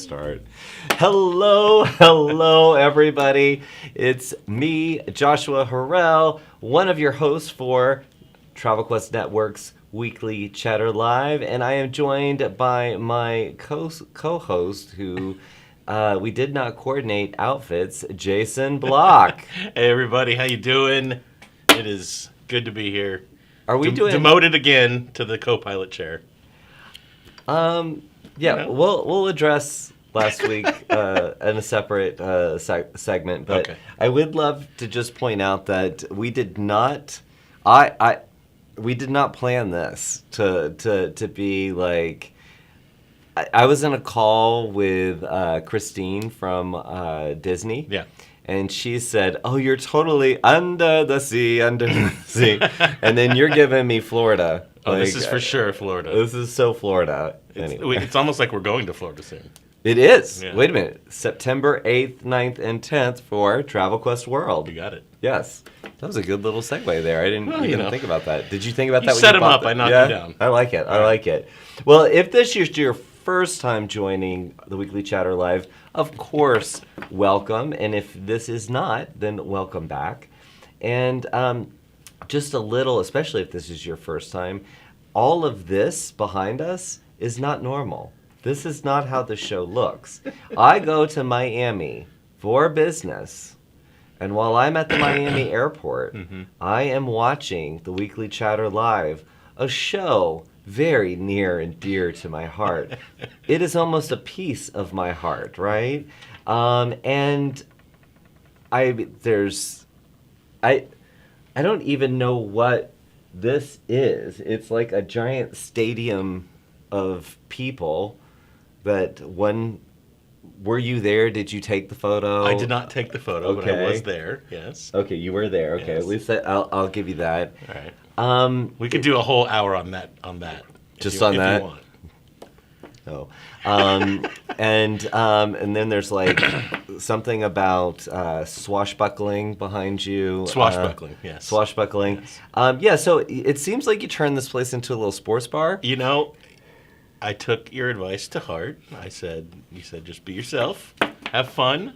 start. Hello, everybody. It's me, Joshua Harrell, one of your hosts for Travel Quest Network's Weekly Chatter Live, and I am joined by my co-host who we did not coordinate outfits, Jason Block. Hey, everybody. How you doing? It is good to be here. Are we doing... Demoted again to the co-pilot chair. Yeah, we'll address last week in a separate segment, but okay. I would love to just point out that we did not, we did not plan this to be like. I was in a call with Christine from Disney. Yeah. And she said, "Oh, you're totally under the sea, and then you're giving me Florida. Oh, this is for sure Florida. This is so Florida. It's almost like we're going to Florida soon. It is. Yeah. Wait a minute. September 8th, 9th, and 10th for Travel Quest World. You got it. Yes. That was a good little segue there. I didn't even think about that. Did you think about that? You set him up. I knocked him down. I like it. I like it. Well, if this is your first time joining the Weekly Chatter Live, of course, welcome. And if this is not, then welcome back. And just a little, especially if this is your first time, all of this behind us is not normal. This is not how the show looks. I go to Miami for business, and while I'm at the Miami airport, I am watching the Weekly Chatter Live, a show very near and dear to my heart. It is almost a piece of my heart, right? And I don't even know what this is. It's like a giant stadium of people that were you there? Did you take the photo? I did not take the photo, but I was there, yes. Okay, you were there. Okay, yes. At least I'll give you that. All right. We could do a whole hour on that. Just on that? If you want. Oh. And then there's like something about swashbuckling behind you. Swashbuckling, yes. Swashbuckling. Yes. So it seems like you turned this place into a little sports bar. You know, I took your advice to heart. You said just be yourself, have fun,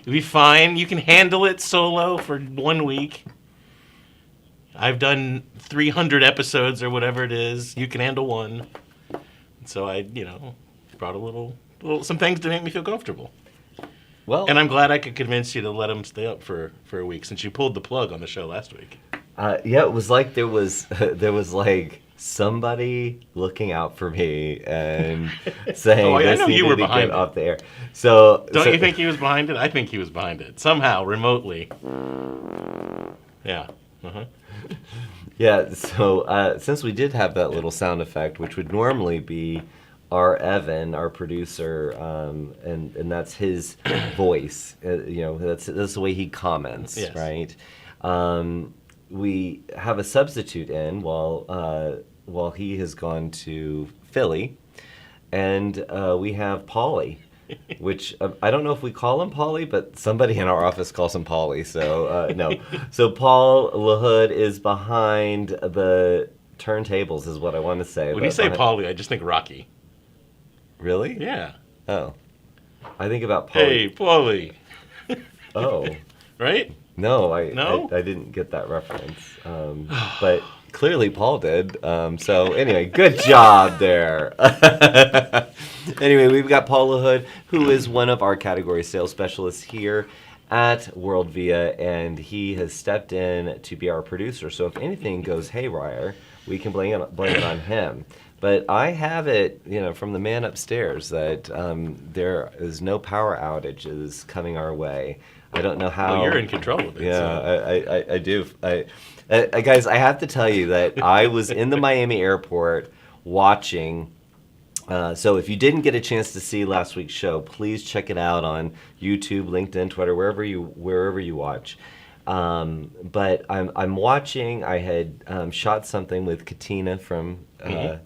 you'll be fine. You can handle it solo for 1 week. I've done 300 episodes or whatever it is. You can handle one. So I, brought some things to make me feel comfortable. Well, and I'm glad I could convince you to let him stay up for a week since you pulled the plug on the show last week. Yeah, it was like there was like somebody looking out for me and saying, I know you were behind it off the air. So don't you think he was behind it? I think he was behind it somehow, remotely. Yeah. Uh-huh. Yeah, so since we did have that little sound effect, which would normally be our Evan, our producer, and that's his voice. That's the way he comments, yes. Right? We have a substitute in while he has gone to Philly, and we have Paulie. Which I don't know if we call him Paulie, but somebody in our office calls him Paulie. So no. So Paul LaHood is behind the turntables, is what I want to say. When you say Paulie, I just think Rocky. Really? Yeah. Oh, I think about Paulie. Hey, Paulie. Oh. Right? No, I didn't get that reference. But clearly Paul did. So anyway, good job there. Anyway, we've got Paul LaHood, who is one of our category sales specialists here at WorldVia, and he has stepped in to be our producer. So if anything goes haywire, we can blame it on him. But I have it, from the man upstairs that there is no power outages coming our way. I don't know how. Well, you're in control of it. Yeah, so. I do. Guys, I have to tell you that I was in the Miami airport watching. So if you didn't get a chance to see last week's show, please check it out on YouTube, LinkedIn, Twitter, wherever you watch. But I'm watching. I had shot something with Katina from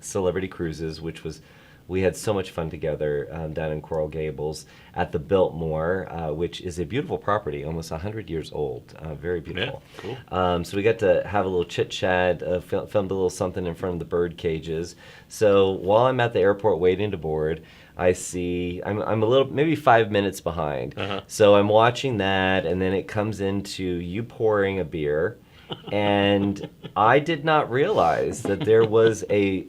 Celebrity Cruises, which was We had so much fun together down in Coral Gables at the Biltmore, which is a beautiful property, almost 100 years old. Very beautiful. Yeah, cool. So we got to have a little chit-chat, filmed a little something in front of the bird cages. So while I'm at the airport waiting to board, I see I'm a little, maybe 5 minutes behind. So I'm watching that, and then it comes into you pouring a beer. And I did not realize that there was a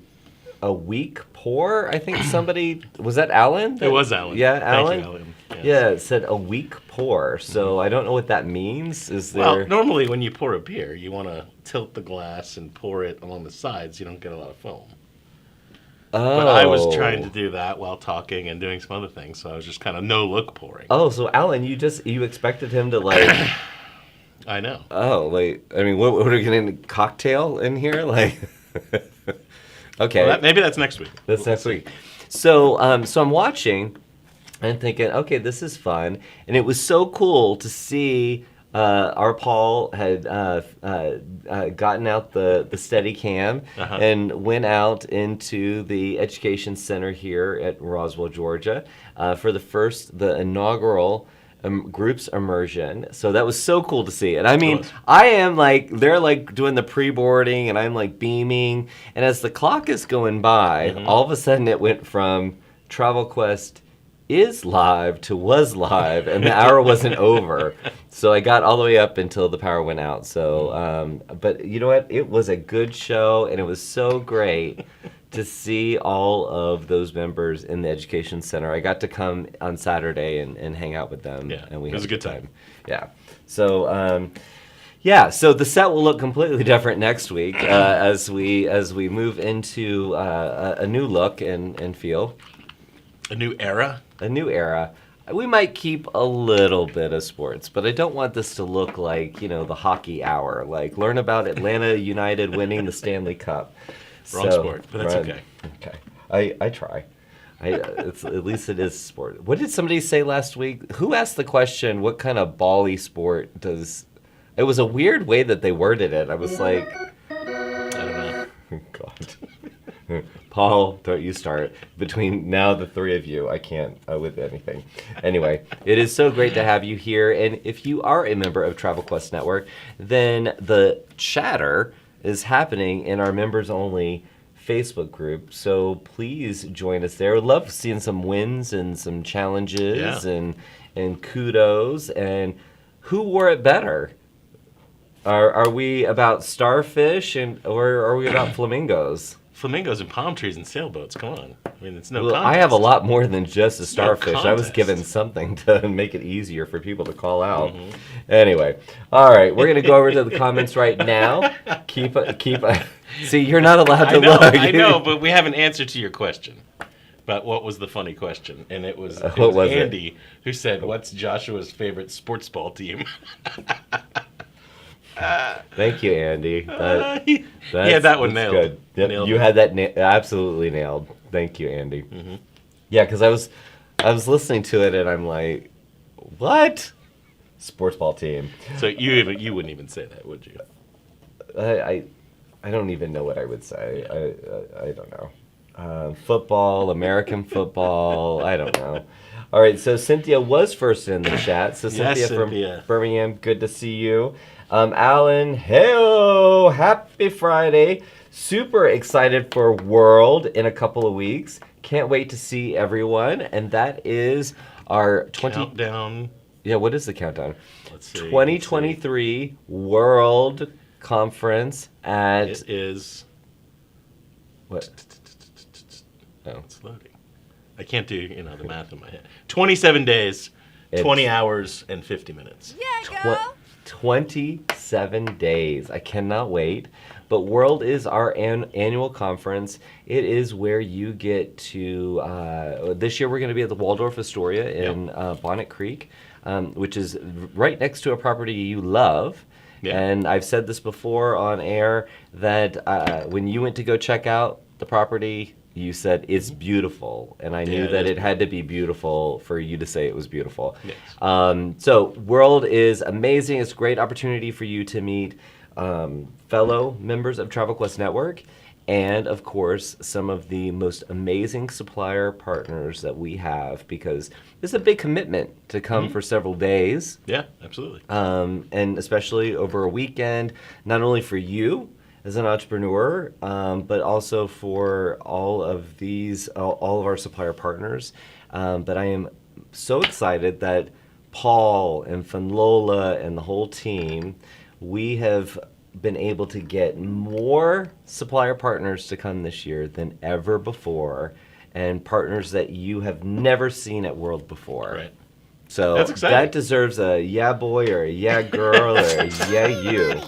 weak pour. I think somebody, was that Alan? It was Alan. Yeah, Alan? Thank you, Alan. Yes. Yeah, it said a weak pour. So I don't know what that means. Is there... Well, normally when you pour a beer, you want to tilt the glass and pour it along the sides. You don't get a lot of foam. Oh. But I was trying to do that while talking and doing some other things, so I was just kind of no-look pouring. Oh, so Alan, you expected him to like... I know. Oh, like, I mean, what are we getting, cocktail in here? Like... Okay. Well, maybe that's next week. That's next week. So, so I'm watching and thinking, okay, this is fun, and it was so cool to see. Our Paul had gotten out the Steadicam and went out into the education center here at Roswell, Georgia, for the inaugural groups immersion. So that was so cool to see. And I mean, I am like, they're like doing the pre-boarding and I'm like beaming. And as the clock is going by, all of a sudden it went from Travel Quest is live to was live, and the hour wasn't over. So I got all the way up until the power went out. So, but you know what? It was a good show, and it was so great to see all of those members in the education center. I got to come on Saturday and hang out with them. Yeah, and we it was had a good time. Yeah. So, so the set will look completely different next week as we move into a new look and feel. A new era? A new era. We might keep a little bit of sports, but I don't want this to look like, the hockey hour. Like, learn about Atlanta United winning the Stanley Cup. Wrong sport, but that's okay. Okay. I try. At least it is sport. What did somebody say last week? Who asked the question, what kind of bally sport does... It was a weird way that they worded it. I was like... I don't know. God. Paul, don't you start. Between now the three of you, I can't with anything. Anyway, it is so great to have you here. And if you are a member of Travel Quest Network, then the chatter is happening in our members-only Facebook group. So please join us there. We'd love seeing some wins and some challenges and kudos. And who wore it better? Are we about starfish or are we about flamingos? Flamingos and palm trees and sailboats. Come on. I mean, it's no contest. I have a lot more than just a starfish. No I was given something to make it easier for people to call out. Anyway, all right, we're going to go over to the comments right now. See, you're not allowed to look. I know, but we have an answer to your question. But what was the funny question? And it was Andy who said, "What's Joshua's favorite sports ball team?" Thank you, Andy. He had that one nailed. Good. Yep, you had that absolutely nailed. Thank you, Andy. Yeah, because I was listening to it and I'm like, what? Sports ball team. So you wouldn't even say that, would you? I don't even know what I would say. I don't know. Football, American football. I don't know. All right, so Cynthia was first in the chat. So Cynthia from Birmingham, good to see you. Alan, hey-o, happy Friday. Super excited for World in a couple of weeks. Can't wait to see everyone. And that is our countdown. Yeah, what is the countdown? Let's see. 2023 World Conference at... It is... What? Oh, it's loading. I can't do, the math in my head. 27 days, 20 hours, and 50 minutes. Yeah, go! 27 days. I cannot wait. But World is our annual conference. It is where you get to... this year we're going to be at the Waldorf Astoria in Bonnet Creek, which is right next to a property you love. Yeah. And I've said this before on air that when you went to go check out the property, you said it's beautiful, and I knew that it had to be beautiful for you to say it was beautiful. Yes. So World is amazing. It's a great opportunity for you to meet fellow members of Travel Quest Network and of course, some of the most amazing supplier partners that we have, because it's a big commitment to come for several days. Yeah, absolutely. And especially over a weekend, not only for you as an entrepreneur, but also for all of our supplier partners. But I am so excited that Paul and Funlola and the whole team, we have been able to get more supplier partners to come this year than ever before, and partners that you have never seen at World before. Right. So That's exciting. that deserves a yeah boy or a yeah girl or a yeah you.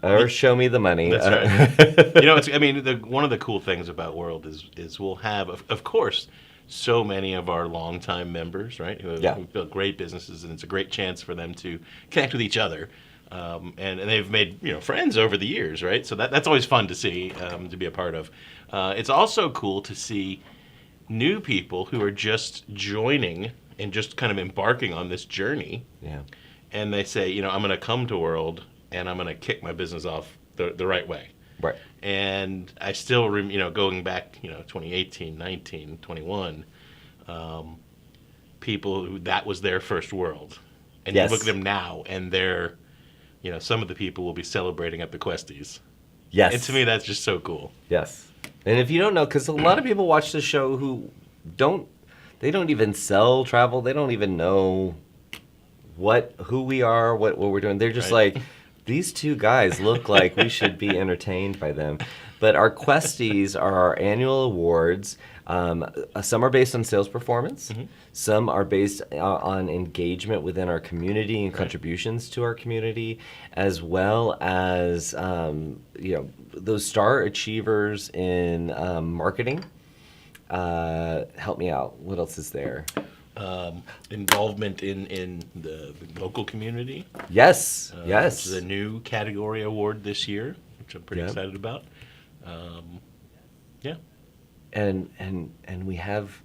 Or show me the money. That's right. One of the cool things about World is we'll have, of course, so many of our longtime members, right, who've built great businesses, and it's a great chance for them to connect with each other. And they've made friends over the years, right? So that's always fun to see, to be a part of. It's also cool to see new people who are just joining and just kind of embarking on this journey. Yeah. And they say, I'm going to come to World and I'm going to kick my business off the right way. Right. And I still, going back, 2018, 19, 21, people who that was their first World. And Yes. you look at them now and they're, some of the people will be celebrating at the Questies. Yes. And to me, that's just so cool. Yes. And if you don't know, because a lot of people watch the show who don't even sell travel. They don't even know who we are, what we're doing. They're just Right. like, these two guys look like we should be entertained by them. But our Questies are our annual awards. Some are based on sales performance. Mm-hmm. Some are based on engagement within our community and contributions to our community, as well as those star achievers in marketing. Help me out. What else is there? Involvement in the local community. Yes, yes. Which is a new category award this year, which I'm pretty excited about. Yeah. And we have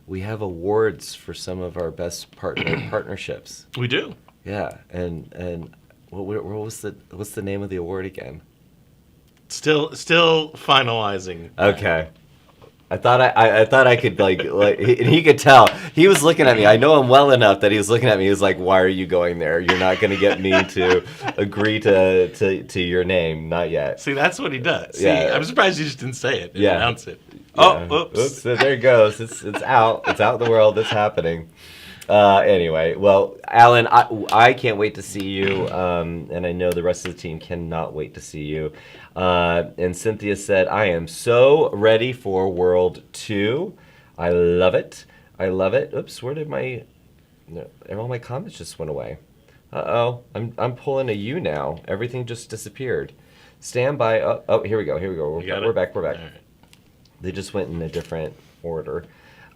awards for some of our best partnerships. We do. Yeah, and what's the name of the award again? Still finalizing. Okay. I thought I could and he could tell. He was looking at me. I know him well enough that he was looking at me. He was like, "Why are you going there? You're not going to get me to agree to your name. Not yet." See, that's what he does. See, Yeah. I'm surprised you just didn't say it. And announce it. Yeah. Oh, oops. So there it goes. It's out. It's out in the world. It's happening. Anyway, well, Alan, I can't wait to see you, and I know the rest of the team cannot wait to see you. And Cynthia said, I am so ready for World 2. I love it. I love it. Oops, where did all my comments just went away. Uh-oh, I'm pulling a U now. Everything just disappeared. Stand by. Oh, here we go. We're back. All right. They just went in a different order.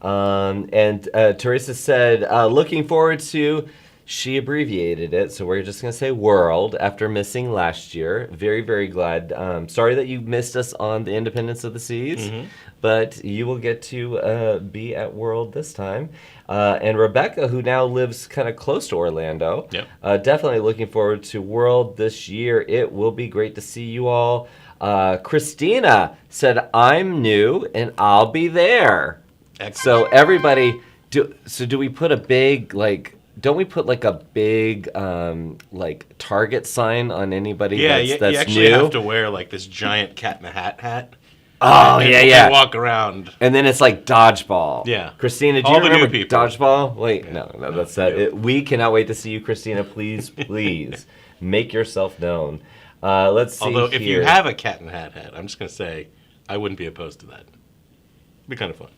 And Teresa said, looking forward to, she abbreviated it, so we're just going to say World after missing last year. Very, very glad. Sorry that you missed us on the Independence of the Seas, but you will get to be at World this time. And Rebecca, who now lives kind of close to Orlando, definitely looking forward to World this year. It will be great to see you all. Christina said, I'm new and I'll be there. Excellent. So everybody, do we put a big, don't we put a big target sign on anybody that's you actually new? have to wear this giant cat in a hat. Oh, and yeah. walk around. And then it's like dodgeball. Yeah. Christina, do All you the new remember people. dodgeball? Wait, no, that's that. Yeah. We cannot wait to see you, Christina. Please, make yourself known. Let's see. Although, here. if you have a cat in a hat, I'm just going to say I wouldn't be opposed to that. It'd be kind of fun.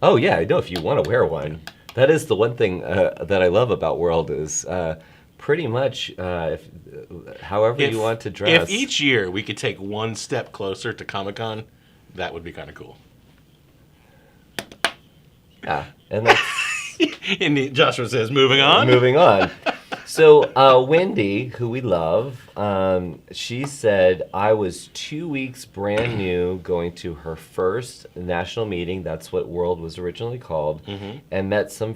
Oh, yeah, I know if you want to wear one. That is the one thing that I love about World is pretty much however you want to dress. If each year we could take one step closer to Comic-Con, that would be kind of cool. Yeah, and that's And Joshua says, moving on. moving on. So Wendy, who we love, she said, I was 2 weeks brand new going to her first national meeting. That's what World was originally called, and met some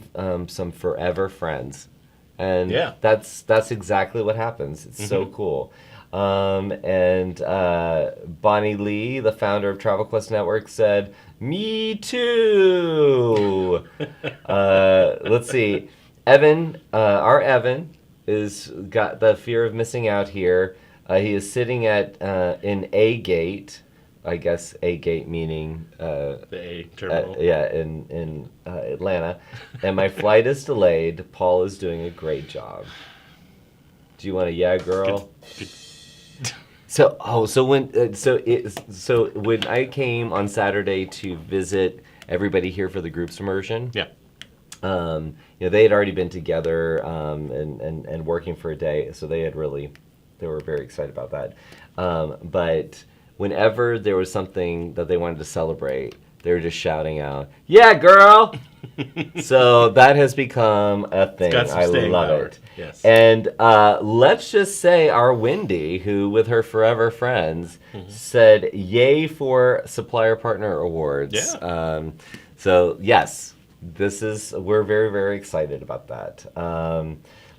forever friends. And Yeah. that's exactly what happens. It's so cool. And Bonnie Lee, the founder of Travel Quest Network, said, "Me too." Let's see. Evan, our Evan, is got the fear of missing out here. He is sitting at in A gate. I guess A gate meaning The A terminal. in Atlanta, and my flight is delayed. Paul is doing a great job. Do you want to girl? Good. So when when I came on Saturday to visit everybody here for the group immersion, Yeah. They had already been together and working for a day, so they were very excited about that. But whenever there was something that they wanted to celebrate, they were just shouting out, "Yeah, girl!" So that has become a thing. It's got some I staying love power. it. Yes. And let's just say our Wendy, who with her forever friends, said yay for Supplier Partner Awards. Yeah. So yes, we're very, very excited about that.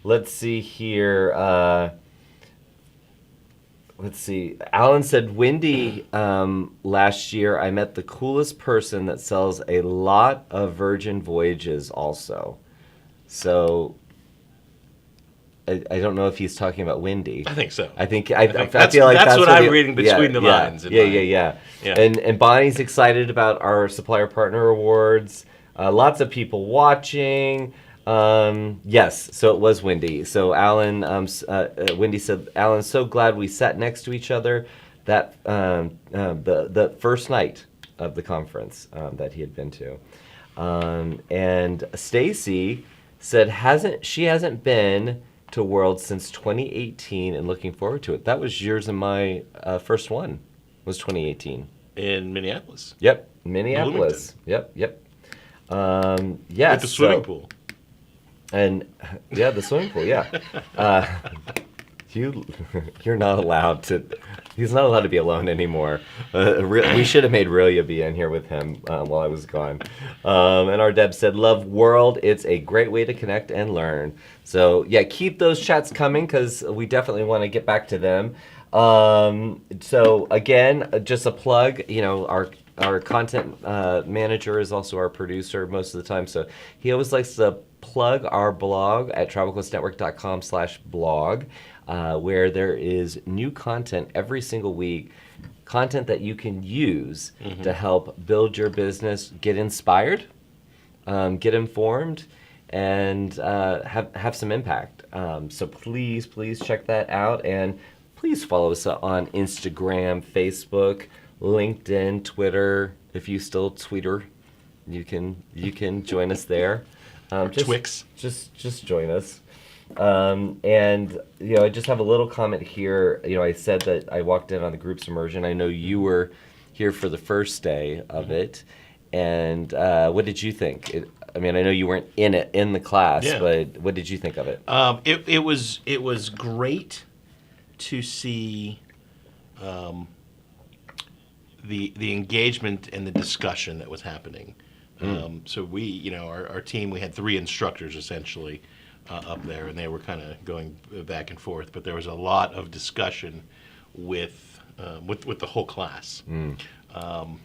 Let's see here. Let's see. Alan said, Wendy, last year I met the coolest person that sells a lot of Virgin Voyages also. So I don't know if he's talking about Wendy. I think so. I feel like that's what I'm reading between the lines. Yeah. And Bonnie's excited about our Supplier Partner Awards. Lots of people watching. Yes, so it was Wendy. So Alan, Wendy said, "Alan, so glad we sat next to each other that the first night of the conference that he had been to." And Stacy said she hasn't been to World since 2018 and looking forward to it. That was yours and my first one was 2018 in Minneapolis. Yep, Minneapolis. Yep. Yes, With the swimming pool. And yeah, the swimming pool. Yeah, you're not allowed to. He's not allowed to be alone anymore. We should have made Rilia be in here with him while I was gone. And our Deb said, "Love World. It's a great way to connect and learn." So yeah, keep those chats coming because we definitely want to get back to them. So again, just a plug. Our content manager is also our producer most of the time, so he always likes to plug our blog at travelquestnetwork.com/blog, where there is new content every single week, content that you can use to help build your business, get inspired, get informed, and have some impact. So please check that out, and please follow us on Instagram, Facebook, LinkedIn, Twitter. If you still Twitter, you can join us there. Twix. Just join us. And I just have a little comment here. I said that I walked in on the group's immersion. I know you were here for the first day of it, and what did you think? I know you weren't in the class, but what did you think of it? It was great to see the engagement and the discussion that was happening. So we, our team, we had 3 instructors essentially up there, and they were kind of going back and forth. But there was a lot of discussion with the whole class,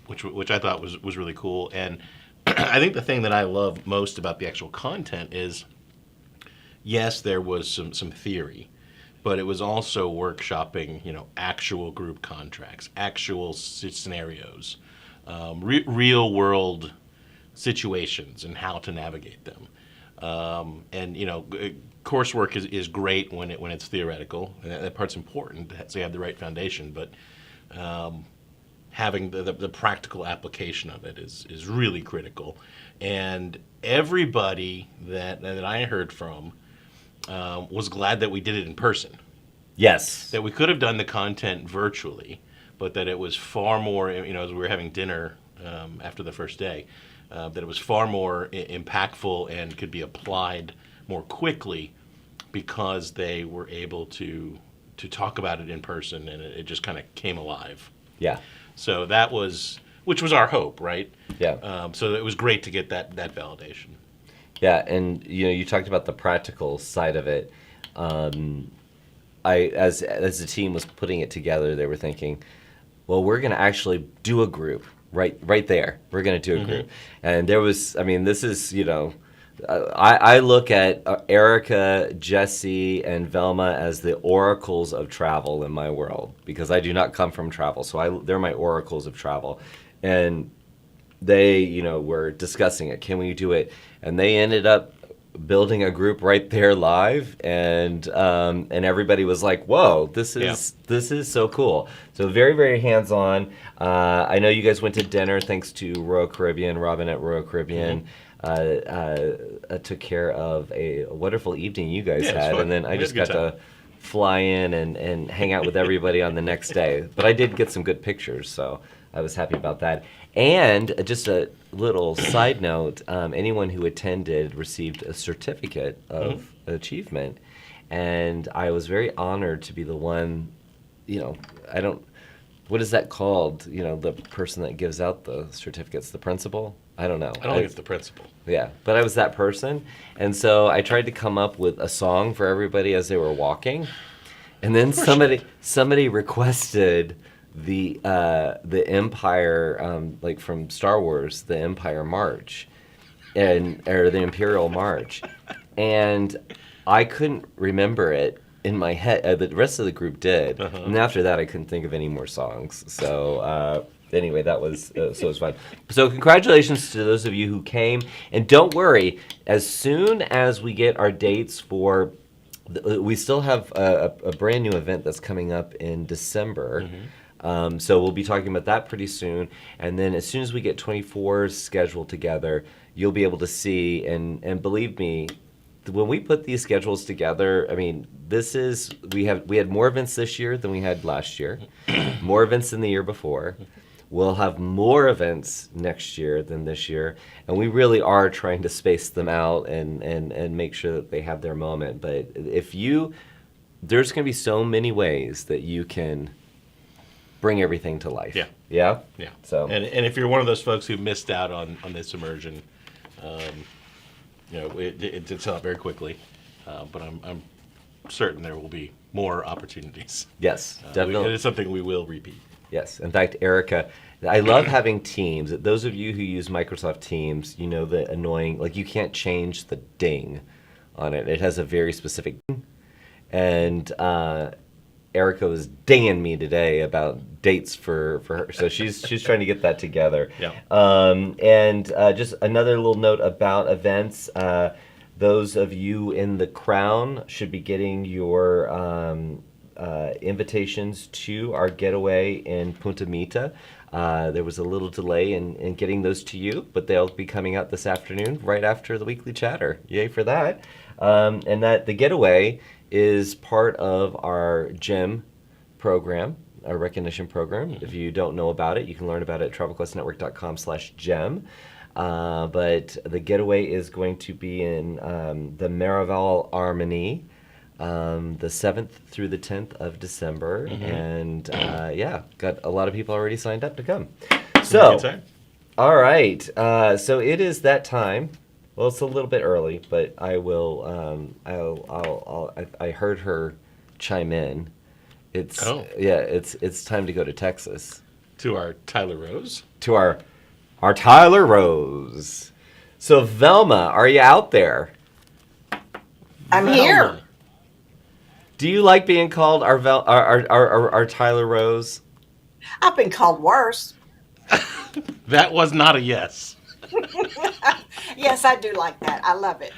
which I thought was really cool. And I think the thing that I love most about the actual content is, yes, there was some theory, but it was also workshopping, actual group contracts, actual scenarios, real world situations and how to navigate them. And coursework is great when it's theoretical, and that part's important so you have the right foundation. But having the practical application of it is really critical. And everybody that I heard from was glad that we did it in person. Yes. That we could have done the content virtually, but that it was far more, as we were having dinner after the first day, that it was far more impactful and could be applied more quickly because they were able to talk about it in person, and it just kind of came alive. Yeah. So which was our hope, right? Yeah. So it was great to get that validation. Yeah, and you talked about the practical side of it. I as the team was putting it together, they were thinking, well, we're going to actually do a group right there. We're going to do a group, and there was, I mean, this is I look at Erica, Jesse, and Velma as the oracles of travel in my world because I do not come from travel, so they're my oracles of travel, and they were discussing it. Can we do it? And they ended up building a group right there live, and everybody was like, "Whoa, this is so cool!" So very, very hands on. I know you guys went to dinner thanks to Royal Caribbean. Robin at Royal Caribbean took care of a wonderful evening you guys had, and then I just got to fly in and hang out with everybody on the next day. But I did get some good pictures, so I was happy about that. And just a little side note, anyone who attended received a certificate of achievement. And I was very honored to be the one, what is that called? The person that gives out the certificates, the principal? I don't know. I don't think it's the principal. Yeah, but I was that person. And so I tried to come up with a song for everybody as they were walking. And then somebody requested the Empire, like from Star Wars, the Empire March, or the Imperial March, and I couldn't remember it in my head. The rest of the group did, and after that, I couldn't think of any more songs. So anyway, that was so it was fun. So congratulations to those of you who came, and don't worry. As soon as we get our dates for, we still have a brand new event that's coming up in December. So we'll be talking about that pretty soon. And then as soon as we get 24s scheduled together, you'll be able to see. And believe me, when we put these schedules together, I mean, we had more events this year than we had last year, more events than the year before. We'll have more events next year than this year. And we really are trying to space them out and make sure that they have their moment. But there's going to be so many ways that you can bring everything to life. Yeah. So, and if you're one of those folks who missed out on this immersion, it did sell out very quickly, but I'm certain there will be more opportunities. Yes, definitely. It is something we will repeat. Yes. In fact, Erica, I love having Teams. Those of you who use Microsoft Teams, the annoying, like you can't change the ding on it. It has a very specific ding. And Erica was dinging me today about dates for her, so she's trying to get that together. Yeah. And just another little note about events. Those of you in the Crown should be getting your invitations to our getaway in Punta Mita. There was a little delay in getting those to you, but they'll be coming out this afternoon, right after the weekly chatter. Yay for that! And that the getaway is part of our GEM program, our recognition program. If you don't know about it, you can learn about it at travelquestnetwork.com/GEM. But the getaway is going to be in the Marival Armony, the 7th through the 10th of December. And got a lot of people already signed up to come. So, all right. So it is that time. Well, it's a little bit early, but I will. I heard her chime in. It's time to go to Texas. To our Tyler Rose. To our Tyler Rose. So Velma, are you out there? I'm here. Do you like being called our Tyler Rose? I've been called worse. That was not a yes. Yes, I do like that. I love it.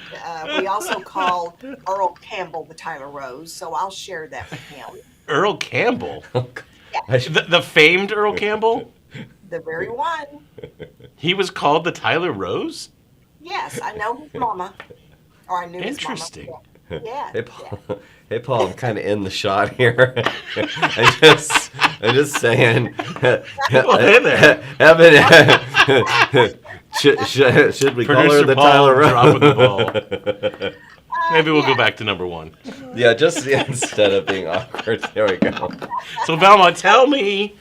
We also call Earl Campbell the Tyler Rose, so I'll share that with him. Earl Campbell? Yeah. The famed Earl Campbell? The very one. He was called the Tyler Rose? Yes, I know his mama. Or I knew his mama. Interesting. Yeah. Hey Paul, I'm kind of in the shot here. I'm just saying. Well, hey there. Should we call her the Paul Tyler Rose? dropping the ball. Maybe we'll go back to number one. Yeah, instead of being awkward. There we go. So Velma, tell me,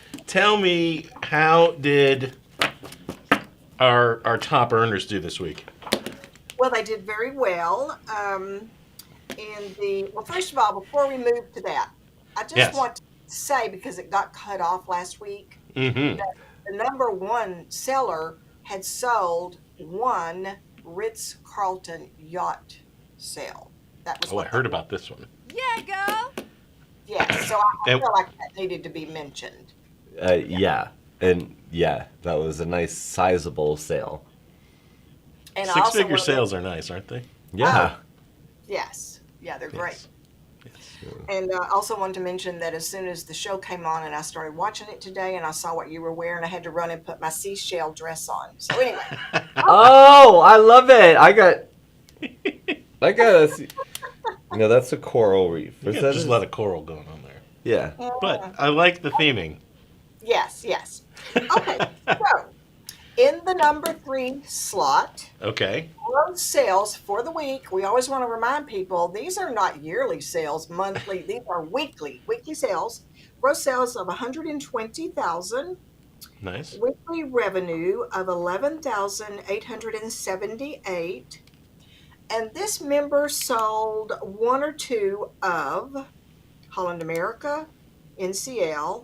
how did our top earners do this week? Well, they did very well. Well, first of all, before we move to that, I just Yes. want to say, because it got cut off last week, Mm-hmm. that the number one seller had sold one Ritz-Carlton yacht sale. That was Oh, I what heard that was. about this one. Yeah, girl. Yes, so I And feel like that needed to be mentioned. Yeah, and yeah, that was a nice sizable sale. And I also six-figure want to sales are nice, aren't they? Yeah. yes, yeah, they're great. Yes. Yes. And I also wanted to mention that as soon as the show came on and I started watching it today and I saw what you were wearing, I had to run and put my seashell dress on. So anyway, Oh, I love it. I got a. No, that's a coral reef. You Is got that just a lot of coral going on there. Yeah. But I like the theming. yes, yes. Okay, so in the number 3 slot, Okay. gross sales for the week. We always want to remind people these are not yearly sales, monthly. These are weekly sales. Gross sales of 120,000. Nice. Weekly revenue of 11,878. And this member sold one or two of Holland America, NCL,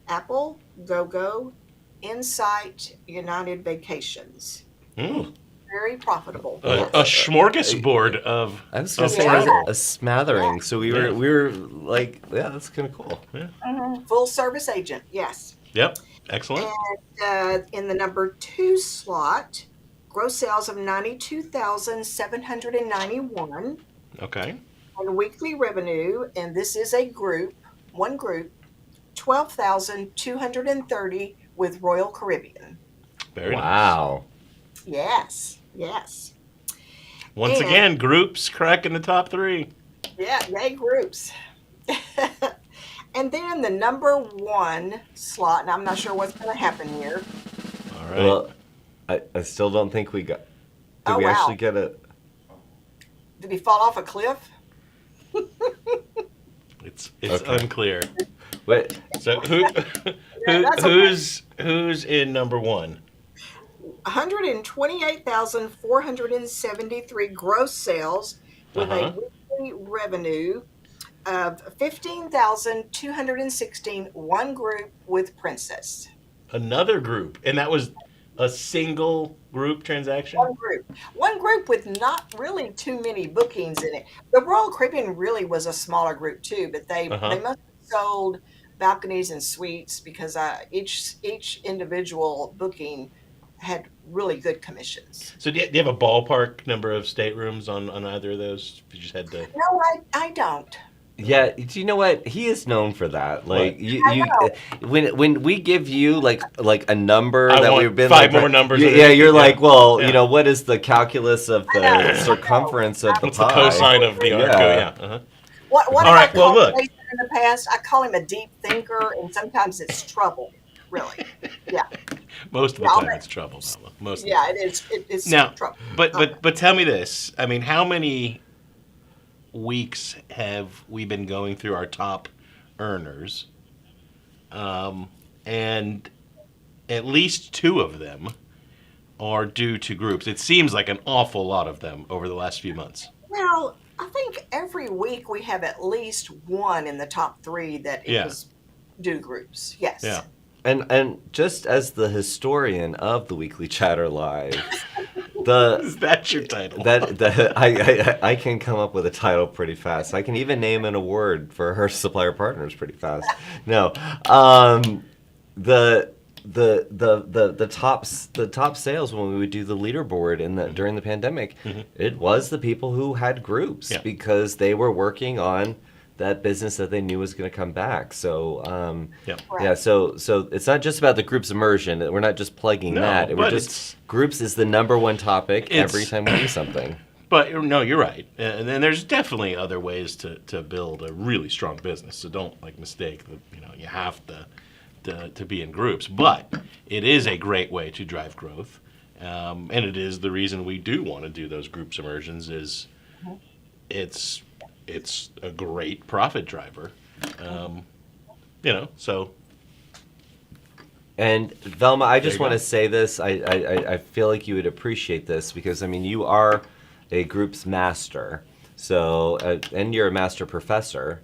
Apple, GoGo, Insight, United Vacations. Mm. Very profitable. A smorgasbord of. I was gonna of say travel. a smattering. So we were like, yeah, that's kind of cool. Full service agent, yes. Yep. Excellent. And in the number 2 slot, gross sales of 92,791, Okay. and weekly revenue, and this is a group, one group, 12,230 with Royal Caribbean. Very nice. Wow. Yes, yes. Once And- again, groups cracking the top 3. Yeah, yay groups. And then the number 1 slot, and I'm not sure what's going to happen here. All right. Well, I still don't think we got. Did Oh, we wow. actually get it? Did he fall off a cliff? it's Okay. unclear. Wait. So who, that's okay. who's in number 1? 128,473 gross sales with Uh-huh. a weekly revenue of 15,216, one group with Princess. Another group, and that was a single group transaction. One group with not really too many bookings in it. The Royal Caribbean really was a smaller group too, but they Uh-huh. they must have sold balconies and suites because each individual booking had really good commissions. So do you have a ballpark number of staterooms on either of those? You just had to. No, I don't. Yeah, do you know what? He is known for that. Like What? you, I know. when we give you like a number I that want we've been 5 like, more numbers Yeah, underneath you're it, like, yeah. well, Yeah. you know, what is the calculus of I know. the circumference of the What's the pie? cosine of the arc? Yeah. Oh, yeah. Uh-huh. What All have right, I well, called look. Jason in the past? I call him a deep thinker, and sometimes it's trouble. Really, yeah, Most of the Yeah, I'll time bet. it's trouble, Bella. Most of yeah, it is. It's Now, trouble. but tell me this. I mean, how many weeks have we been going through our top earners? And at least 2 of them are due to groups. It seems like an awful lot of them over the last few months. Well, I think every week we have at least one in the top 3 that Yeah. is do groups. Yes. Yeah. And just as the historian of the Weekly Chatter Live, Is that your title? I can come up with a title pretty fast. I can even name an award for her supplier partners pretty fast. No, the top sales when we would do the leaderboard during the pandemic, it was the people who had groups Yeah. because they were working on that business that they knew was going to come back. So Yeah. yeah, so it's not just about the groups immersion. We're not just plugging No, that. We're but just groups is the number one topic every It's- time we do something. But no, you're right. And then there's definitely other ways to build a really strong business. So don't mistake that you have to be in groups. But it is a great way to drive growth, and it is the reason we do want to do those groups immersions. Is it's a great profit driver, So And Velma, I just you want go. to say this. I feel like you would appreciate this because I mean you are a groups master. So, and you're a master professor.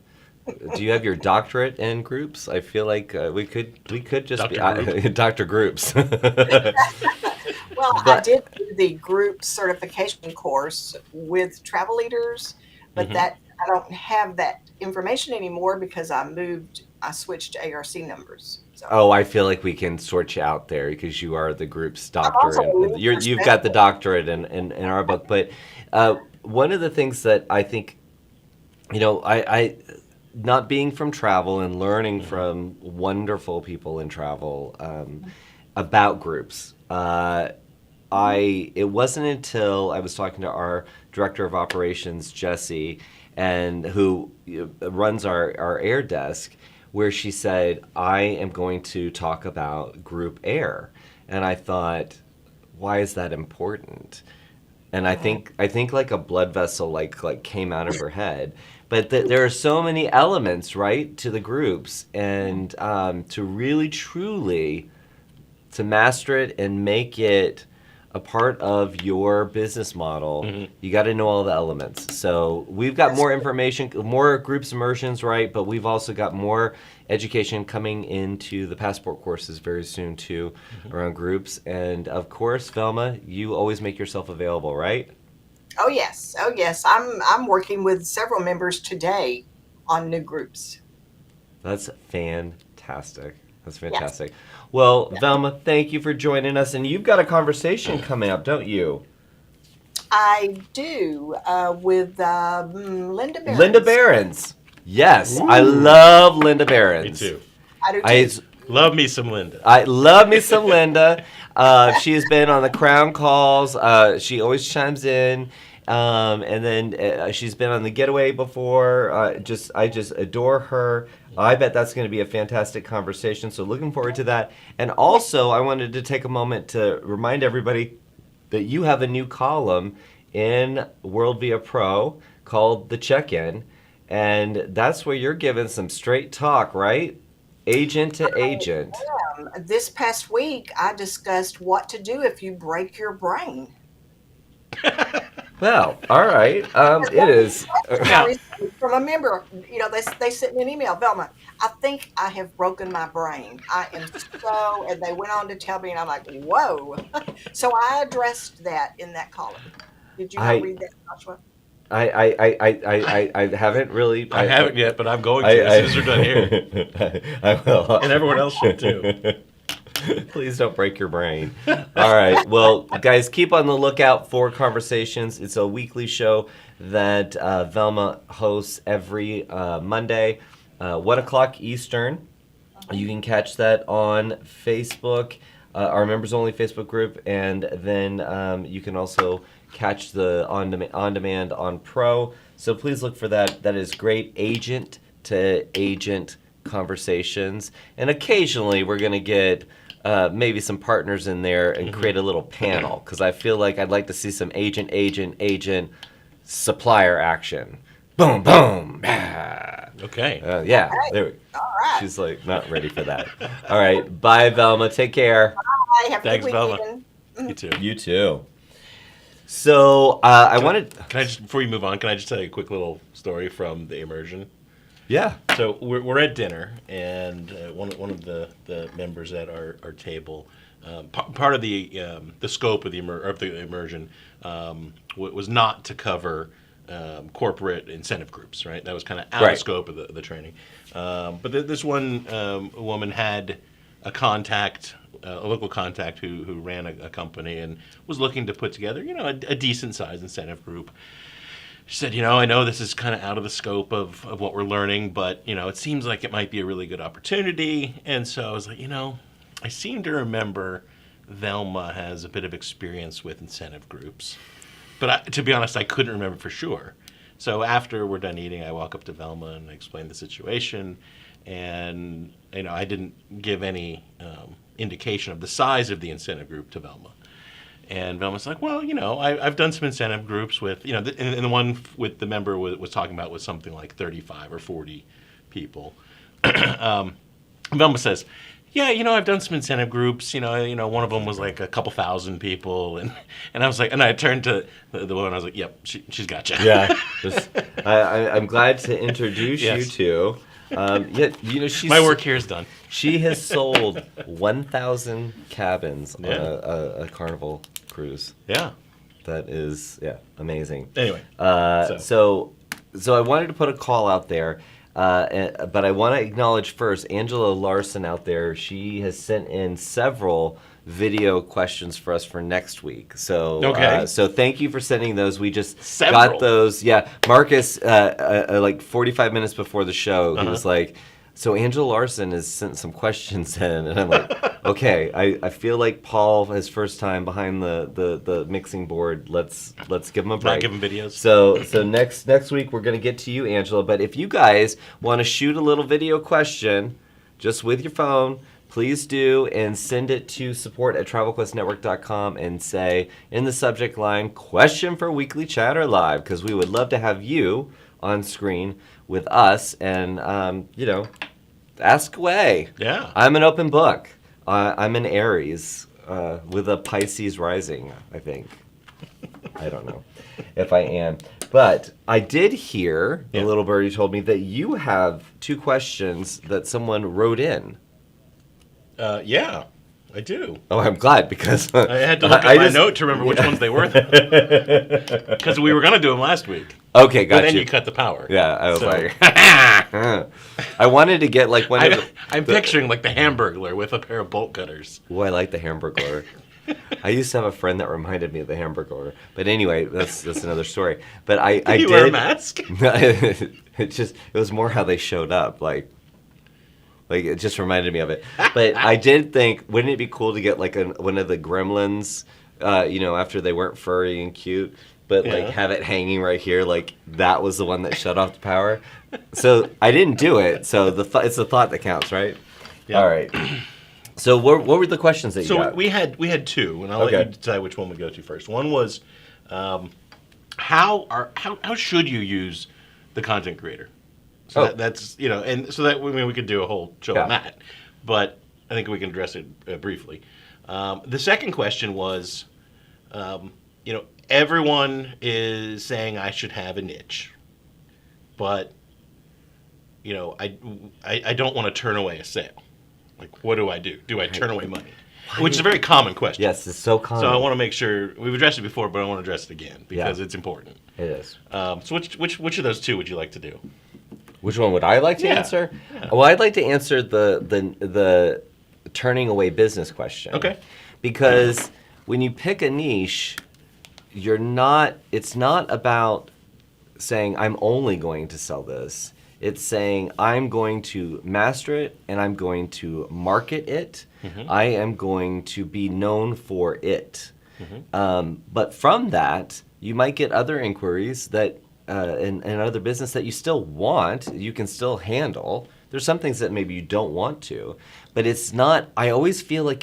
Do you have your doctorate in groups? I feel like we could just Dr. be Dr. Groups. Well, I But did do the group certification course with travel leaders, but Mhm. that I don't have that information anymore because I switched to ARC numbers. So oh, I feel like we can sort you out there because you are the group's I'm doctor, also a and leader you've got the specialist. doctorate in our book. But one of the things that I think, I not being from travel and learning from wonderful people in travel about groups. It wasn't until I was talking to our director of operations, Jesse, and who runs our air desk, where she said, "I am going to talk about group air," and I thought, "Why is that important?" And I think like a blood vessel like came out of her head. But there are so many elements, right, to the groups, and to really truly to master it and make it a part of your business model, you got to know all the elements. So we've got That's more information, more groups immersions, right? But we've also got more education coming into the passport courses very soon too, around groups. And of course, Velma, you always make yourself available, right? Oh yes, oh yes. I'm working with several members today on new groups. That's fantastic. That's Yes, fantastic. Well, Velma, thank you for joining us. And you've got a conversation coming up, don't you? I do with Linda Linda Behrens. Behrens. Yes, I Ooh. love Linda Me Behrens. too. I do I too. Love me some Linda. I love me some Linda. She has been on the Crown Calls. She always chimes in. And then she's been on the Getaway before. I just adore her. I bet that's going to be a fantastic conversation. So looking forward to that. And also, I wanted to take a moment to remind everybody that you have a new column in WorldVia Pro called The Check-In, and that's where you're giving some straight talk, right? Agent to agent. This past week, I discussed what to do if you break your brain. Well, all right. It is. Question I Now, received from a member, they sent me an email, Velma. I think I have broken my brain. I am so, and they went on to tell me, and I'm like, whoa. So I addressed that in that column. Did you not I read that, Joshua? I haven't really. I haven't yet, but I'm going to as soon as we're done here. I will. And everyone else should too. Please don't break your brain. All right. Well, guys, keep on the lookout for Conversations. It's a weekly show that Velma hosts every Monday, 1 o'clock Eastern. You can catch that on Facebook, our members only Facebook group, and then you can also catch the on demand on Pro. So please look for that. That is great agent to agent conversations, and occasionally we're going to get maybe some partners in there and create a little panel, because I feel like I'd like to see some agent supplier action. Boom, boom. Okay. Yeah, Hey, there we all right. She's like not ready for that. All right, bye, Velma. Take care. Bye. Have a Thanks, good Velma. weekend. You too. You too. So I wanted. Can I just, before you move on, can I just tell you a quick little story from the immersion? Yeah. So we're at dinner, and one of the members at our table, part of the scope of the immersion was not to cover corporate incentive groups, right? That was kind of out Right. of scope of the training. But this one woman had a contact, a local contact who ran a company and was looking to put together, a decent sized incentive group. She said, I know this is kind of out of the scope of what we're learning, but, it seems like it might be a really good opportunity. And so I was like, I seem to remember Velma has a bit of experience with incentive groups. But to be honest, I couldn't remember for sure. So after we're done eating, I walk up to Velma and I explain the situation. And, I didn't give any indication of the size of the incentive group to Velma. And Velma's like, well, I've done some incentive groups with, and the one with the member was talking about was something like 35 or 40 people. Velma says, yeah, I've done some incentive groups. One of them was like a couple thousand people, and I was like, and I turned to the woman. I was like, yep, she's got you. Yeah. I'm glad to introduce you Yes. to. She's My work here is done. She has sold 1,000 cabins on Yeah. a Carnival cruise. Yeah. That is, amazing. Anyway, So I wanted to put a call out there, but I want to acknowledge first Angela Larson out there. She has sent in several video questions for us for next week. So Okay. so thank you for sending those. We just Several. got those. Yeah, Marcus, like 45 minutes before the show, he was like, so Angela Larson has sent some questions in, and I'm like, okay, I feel like Paul, his first time behind the mixing board, let's give him a break. not giving videos. So next week we're gonna get to you, Angela. But if you guys want to shoot a little video question, just with your phone, please do, and send it to support@travelquestnetwork.com and say in the subject line, question for Weekly Chatter Live, because we would love to have you on screen with us, and ask away. Yeah. I'm an open book. I'm an Aries with a Pisces rising, I think. I don't know if I am. But I did hear, Yeah. the little birdie told me, that you have 2 questions that someone wrote in. Yeah, I do. Oh, I'm glad, because I had to look at my note to remember which ones they were. Because we were going to do them last week. Okay, got But then you. you cut the power. Yeah, I was So- like, I wanted to get like one of the... I'm picturing like the Hamburglar with a pair of bolt cutters. Oh, I like the Hamburglar. I used to have a friend that reminded me of the Hamburglar. But anyway, that's another story. But I Did you did... wear a mask? it was more how they showed up. Like it just reminded me of it. But I did think, wouldn't it be cool to get like one of the gremlins, after they weren't furry and cute, but like Yeah. have it hanging right here, like that was the one that shut off the power. So I didn't do it. So it's the thought that counts, right? Yeah. All right. So what were the questions that you So got? we had 2, and I'll Okay. let you decide which one we go to first. One was, how should you use the content creator? So Oh. that's and so that we could do a whole show on Yeah. that, but I think we can address it briefly. The second question was, everyone is saying I should have a niche, but I don't want to turn away a sale. Like, what do I do? Do I turn away money? Which is a very common question. Yes, it's so common. So I want to make sure we've addressed it before, but I want to address it again because Yeah. it's important. It is. So which of those 2 would you like to do? Which one would I like to Yeah. answer? Well, I'd like to answer the turning away business question. Okay. Because when you pick a niche, it's not about saying I'm only going to sell this. It's saying I'm going to master it and I'm going to market it. Mm-hmm. I am going to be known for it. Mm-hmm. But from that, you might get other inquiries that and other business that you still want, you can still handle. There's some things that maybe you don't want to, but it's not. I always feel like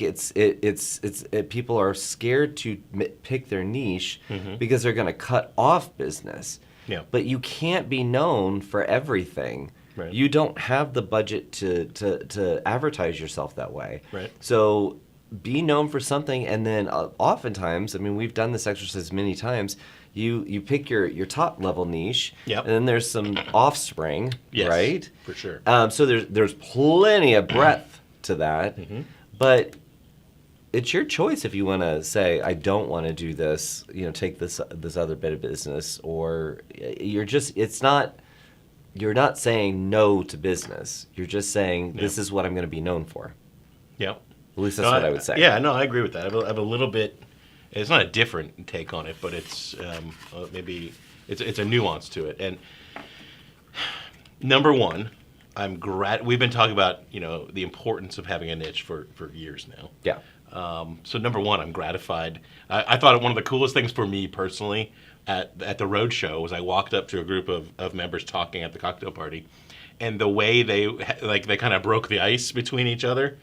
people are scared to pick their niche because they're going to cut off business. Yeah. But you can't be known for everything. Right. You don't have the budget to advertise yourself that way. Right. So be known for something, and then oftentimes, I mean, we've done this exercise many times. You pick your top level niche, Yep. and then there's some offspring, Yes, right? for sure. So there's plenty of breadth to that, but it's your choice if you want to say I don't want to do this. Take this other bit of business, or you're not saying no to business. You're just saying this is what I'm going to be known for. Yeah. At least that's what I would say. Yeah, no, I agree with that. I have a little bit. It's not a different take on it, but it's maybe it's a nuance to it. And number one, we've been talking about the importance of having a niche for years now. Yeah. So number one, I'm gratified. I thought one of the coolest things for me personally at the road show was I walked up to a group of members talking at the cocktail party, and the way they kind of broke the ice between each other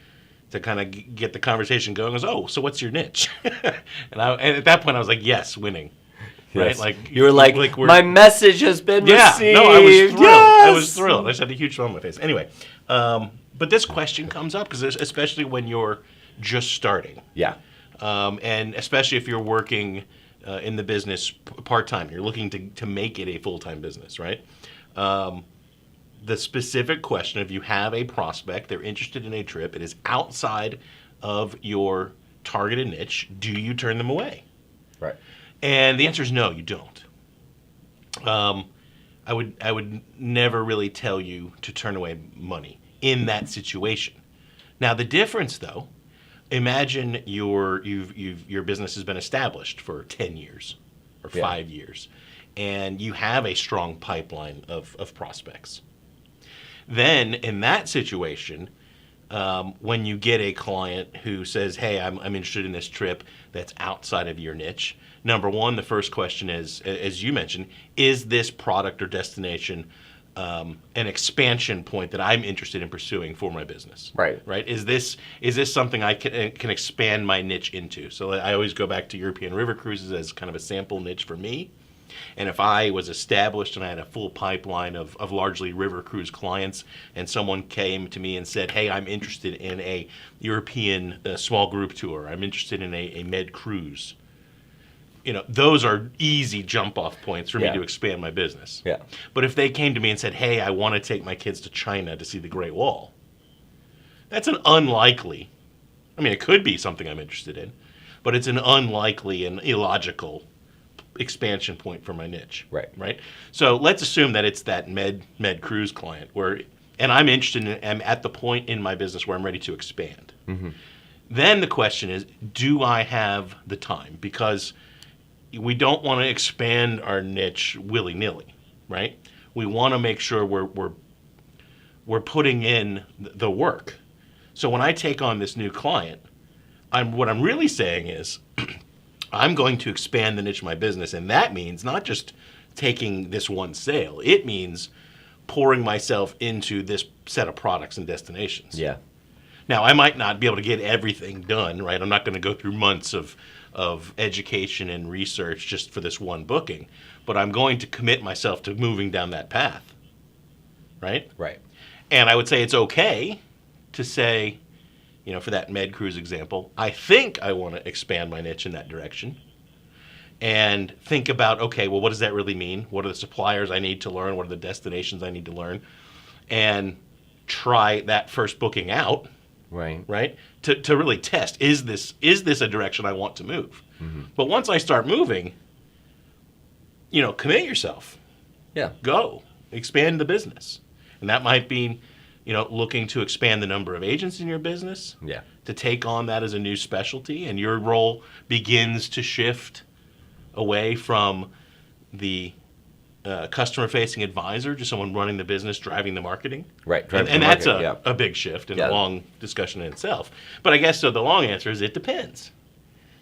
to kind of get the conversation going was, oh, so what's your niche? and at that point I was like, yes, winning. Yes. Right? Like you were like we're- my message has been Yeah, received. no, I was thrilled. I was thrilled. I just had a huge smile on my face. Anyway, but this question comes up because especially when you're just starting. Yeah. And especially if you're working in the business part-time. You're looking to make it a full-time business, right? The specific question, if you have a prospect, they're interested in a trip, it is outside of your targeted niche, do you turn them away? Right. And the answer is no, you don't. I would never really tell you to turn away money in that situation. Now the difference, though, imagine your business has been established for 10 years or 5 years, and you have a strong pipeline of prospects. Then in that situation, when you get a client who says, hey, I'm interested in this trip that's outside of your niche, number one, the first question is, as you mentioned, is this product or destination an expansion point that I'm interested in pursuing for my business? Right. Right. Is this something I can expand my niche into? So I always go back to European river cruises as kind of a sample niche for me. And if I was established and I had a full pipeline of largely river cruise clients, and someone came to me and said, hey, I'm interested in a European small group tour, I'm interested in a med cruise, those are easy jump off points for me to expand my business. Yeah. But if they came to me and said, hey, I want to take my kids to China to see the Great Wall, that's an unlikely, it could be something I'm interested in, but it's an unlikely and illogical expansion point for my niche. Right. So let's assume that it's that med cruise client and I'm interested in, I'm at the point in my business where I'm ready to expand. Mm-hmm. Then the question is, do I have the time? Because we don't want to expand our niche willy-nilly, right? We want to make sure we're putting in the work. So when I take on this new client, what I'm really saying is I'm going to expand the niche of my business, and that means not just taking this one sale. It means pouring myself into this set of products and destinations. Yeah. Now, I might not be able to get everything done, right? I'm not going to go through months of education and research just for this one booking, but I'm going to commit myself to moving down that path, right? Right. And I would say it's okay to say, for that med cruise example, I think I want to expand my niche in that direction, and think about, okay, well, what does that really mean? What are the suppliers I need to learn? What are the destinations I need to learn? And try that first booking out. Right. To really test, is this a direction I want to move? Mm-hmm. But once I start moving, commit yourself. Yeah. Go expand the business, and that might be, looking to expand the number of agents in your business. Yeah. To take on that as a new specialty, and your role begins to shift away from the customer-facing advisor to someone running the business, driving the marketing. Right. And that's a big shift and a long discussion in itself. But I guess so the long answer is it depends.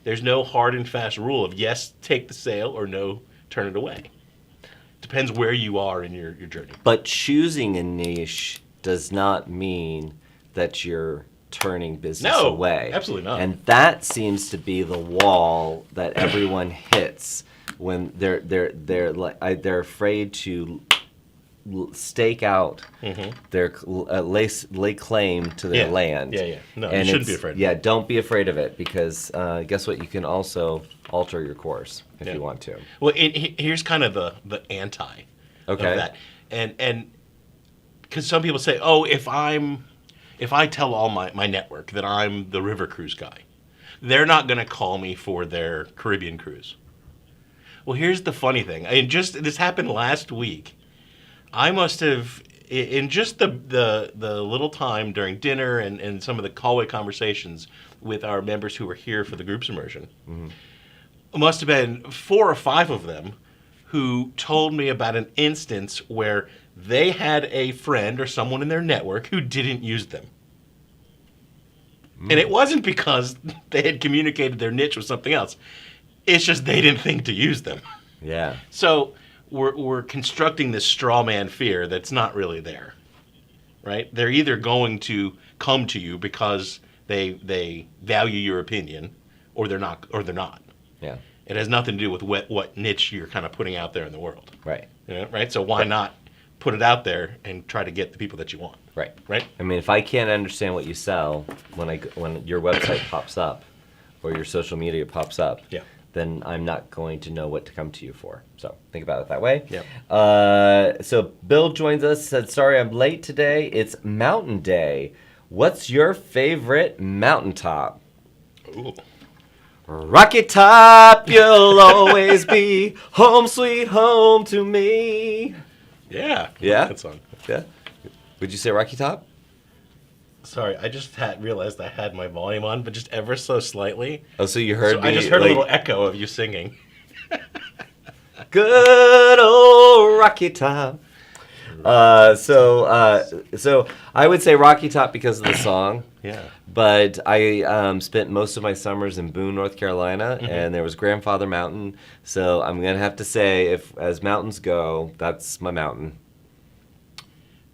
There's no hard and fast rule of yes, take the sale, or no, turn it away. Depends where you are in your journey. But choosing a niche does not mean that you're turning business away. Absolutely not. And that seems to be the wall that everyone hits when they're afraid to stake out their lay claim to their land. Yeah. No, and you shouldn't be afraid of it. Yeah, don't be afraid of it, because guess what? You can also alter your course if you want to. Well, here's kind of the anti of that. And because some people say, oh, if I tell all my network that I'm the river cruise guy, they're not going to call me for their Caribbean cruise. Well, here's the funny thing. This happened last week. I must have, in just the little time during dinner and some of the hallway conversations with our members who were here for the groups immersion, must have been 4 or 5 of them who told me about an instance where they had a friend or someone in their network who didn't use them. And it wasn't because they had communicated their niche with something else. It's just they didn't think to use them. Yeah. So we're constructing this straw man fear that's not really there, right? They're either going to come to you because they value your opinion, or they're not. Yeah. It has nothing to do with what niche you're kind of putting out there in the world. Right. Right. So why not put it out there and try to get the people that you want. Right. Right? I mean, if I can't understand what you sell when your website pops up or your social media pops up, Yeah. then I'm not going to know what to come to you for. So think about it that way. Yep. So Bill joins us, said, sorry I'm late today. It's Mountain Day. What's your favorite mountaintop? Ooh. Rocky Top, you'll always be home sweet home to me. Yeah. Yeah? That song. Yeah. Would you say Rocky Top? Sorry, I just realized I had my volume on, but just ever so slightly. Oh, so you heard So me. I just heard like, a little echo of you singing. Good old Rocky Top. So I would say Rocky Top because of the song. Yeah. But I spent most of my summers in Boone, North Carolina, and there was Grandfather Mountain. So I'm gonna have to say, if as mountains go, that's my mountain.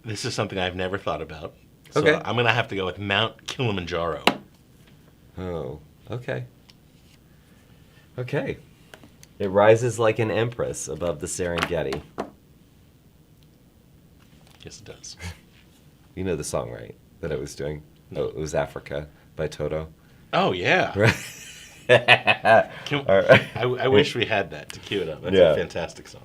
This is something I've never thought about. So Okay. I'm going to have to go with Mount Kilimanjaro. Oh, okay. Okay. It rises like an empress above the Serengeti. Yes, it does. You know the song, right? That I was doing. Oh, it was Africa by Toto. Oh, yeah. Right. Can, All right. I wish we had that to cue it up. That's Yeah. a fantastic song.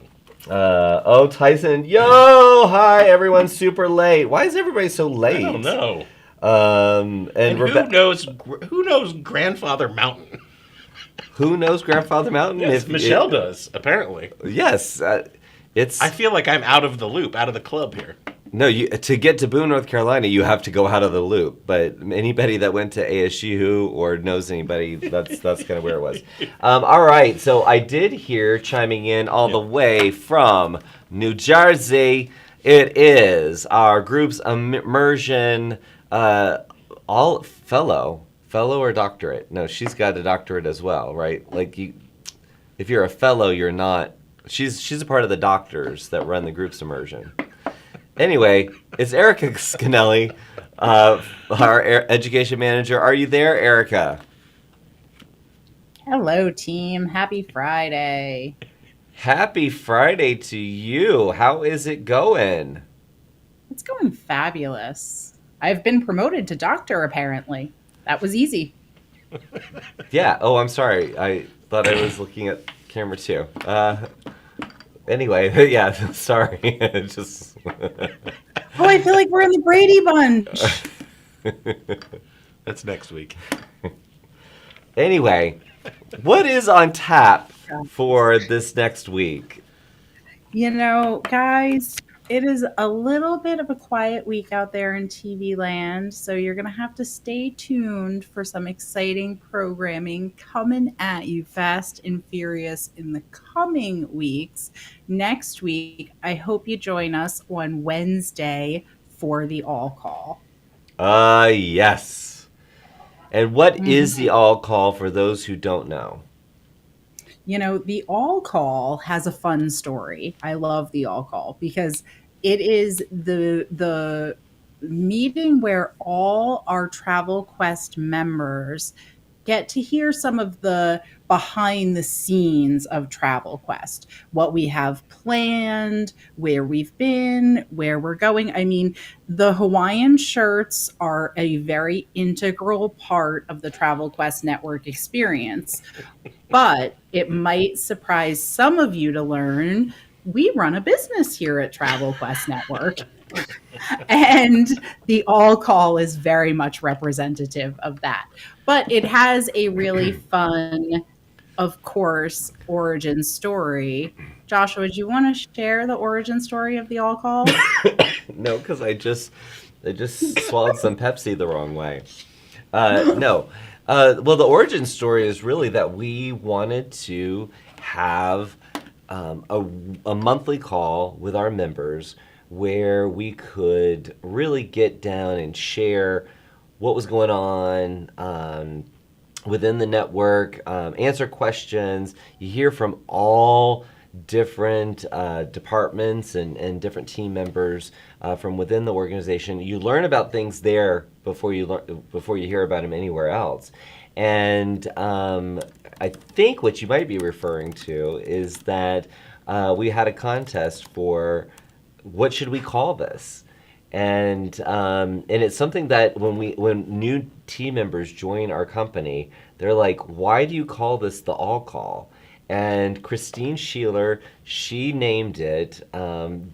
Tyson. Yo, hi, everyone. Super late. Why is everybody so late? I don't know. And And who knows Grandfather Mountain? who knows Grandfather Mountain? Yes, Michelle does, apparently. Yes. It's I feel like I'm out of the loop, out of the club here. No, to get to Boone, North Carolina, you have to go out of the loop. But anybody that went to ASU or knows anybody, that's kind of where it was. All right, so I did hear chiming in all the way from New Jersey. It is our group's immersion, all fellow or doctorate. No, she's got a doctorate as well, right? Like if you're a fellow, you're not. She's a part of the doctors that run the group's immersion. Anyway, it's Erica Scanelli, our education manager. Are you there, Erica? Hello, team. Happy Friday. Happy Friday to you. How is it going? It's going fabulous. I've been promoted to doctor, apparently. That was easy. Yeah. Oh, I'm sorry. I thought I was looking at camera too. Anyway, yeah, sorry. Just. Oh, I feel like we're in the Brady Bunch. That's next week. Anyway, what is on tap for this next week? You know, guys, it is a little bit of a quiet week out there in TV land, so you're going to have to stay tuned for some exciting programming coming at you fast and furious in the coming weeks. Next week, I hope you join us on Wednesday for the All Call. Yes. And what is the All Call for those who don't know? You know, the All Call has a fun story. I love the All Call because it is the meeting where all our Travel Quest members get to hear some of the behind the scenes of Travel Quest, what we have planned, where we've been, where we're going. I mean, the Hawaiian shirts are a very integral part of the Travel Quest network experience. But it might surprise some of you to learn we run a business here at Travel Quest Network. And the All Call is very much representative of that. But it has a really fun, of course, origin story. Joshua, do you want to share the origin story of the All Call? No, because I just swallowed some Pepsi the wrong way. No. Well, the origin story is really that we wanted to have a monthly call with our members where we could really get down and share what was going on within the network, answer questions. You hear from all different departments and different team members from within the organization. You learn about things there before you hear about them anywhere else. And I think what you might be referring to is that we had a contest for what should we call this? And it's something that when new team members join our company, they're like, why do you call this the all call? And Christine Sheeler, she named it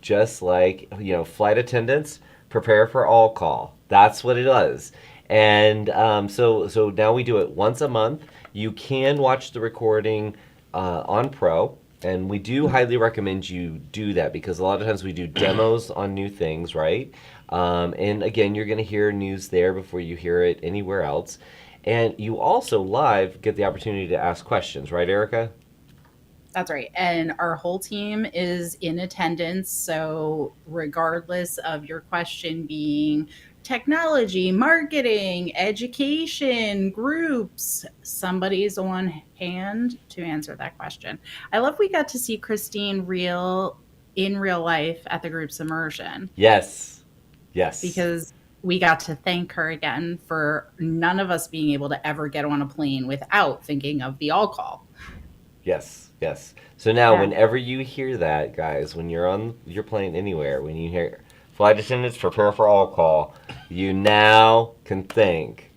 just like, flight attendants prepare for all call. That's what it was. And so now we do it once a month. You can watch the recording on Pro. And we do highly recommend you do that because a lot of times we do demos on new things, right? And again, you're going to hear news there before you hear it anywhere else. And you also live get the opportunity to ask questions, right, Erica? That's right. And our whole team is in attendance. So, regardless of your question being technology, marketing, education, groups, somebody's on hand to answer that question. I love we got to see Christine in real life at the group's immersion Yes. Yes. because we got to thank her again for none of us being able to ever get on a plane without thinking of the all call. Yes, yes. So now, Yeah. whenever you hear that, guys, when you're on your plane anywhere, when you hear flight attendants prepare for all call, you now can think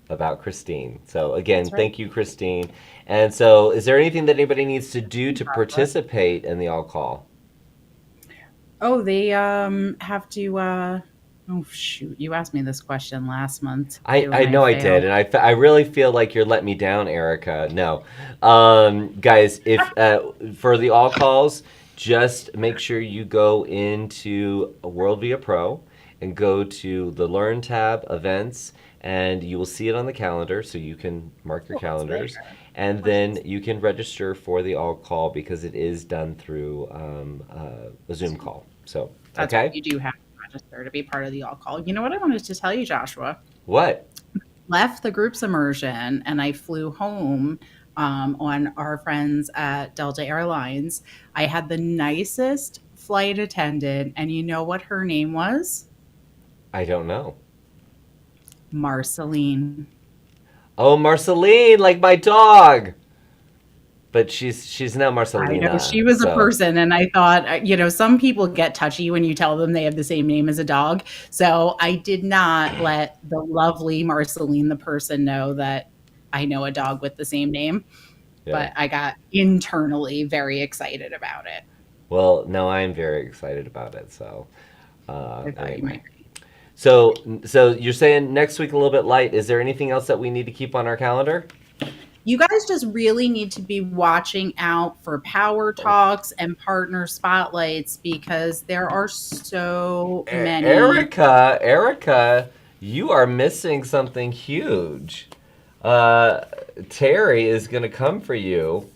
about Christine. So again, That's right. thank you, Christine. And so, is there anything that anybody needs to do to participate in the all call? Oh, they have to. Oh shoot! You asked me this question last month. Too, I and know I failed. did, and I really feel like you're letting me down, Erica. No, guys, if for the all calls, just make sure you go into WorldVia Pro and go to the Learn tab, Events, and you will see it on the calendar, so you can mark your Oh, it's calendars, there. and then you can register for the all call because it is done through a Zoom call. So, That's okay, right. You do have to register to be part of the all call. You know what I wanted to tell you, Joshua? what? Left the group's immersion and I flew home on our friends at Delta Airlines. I had the nicest flight attendant, and you know what her name was? I don't know. Marceline. Oh, Marceline, like my dog. But she's now I know Marcelina. she was a So person, and I thought, some people get touchy when you tell them they have the same name as a dog. So I did not let the lovely Marceline, the person, know that I know a dog with the same name, yeah. but I got internally very excited about it. Well, no, I'm very excited about it. So I thought you anyway, might be. so you're saying next week a little bit light. Is there anything else that we need to keep on our calendar? You guys just really need to be watching out for power talks and partner spotlights because there are so many. Erica, you are missing something huge. Terry is gonna come for you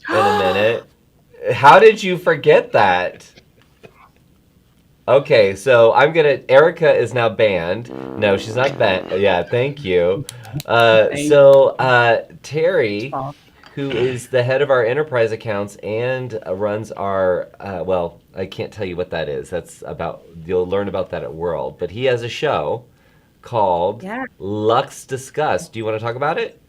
in a minute. How did you forget that? Okay, so Erica is now banned. No, she's not banned. Yeah, thank you. Thank Terry, you. who is the head of our enterprise accounts and runs our, well, I can't tell you what that is. You'll learn about that at World. But he has a show called Yeah. Lux Discuss. Do you want to talk about it?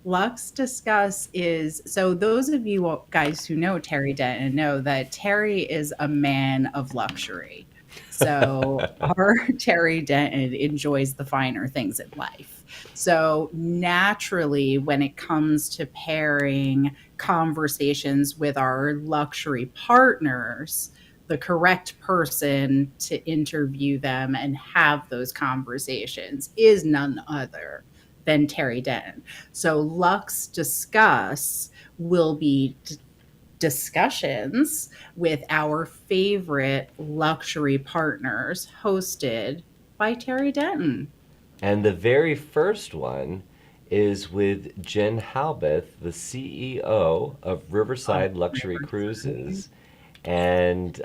Lux Discuss is so those of you guys who know Terry Denton know that Terry is a man of luxury. So our Terry Denton enjoys the finer things in life. So naturally, when it comes to pairing conversations with our luxury partners, the correct person to interview them and have those conversations is none other than Terry Denton. So Lux Discuss will be discussions with our favorite luxury partners hosted by Terry Denton. And the very first one is with Jen Halbeth, the CEO of Riverside Luxury Cruises. And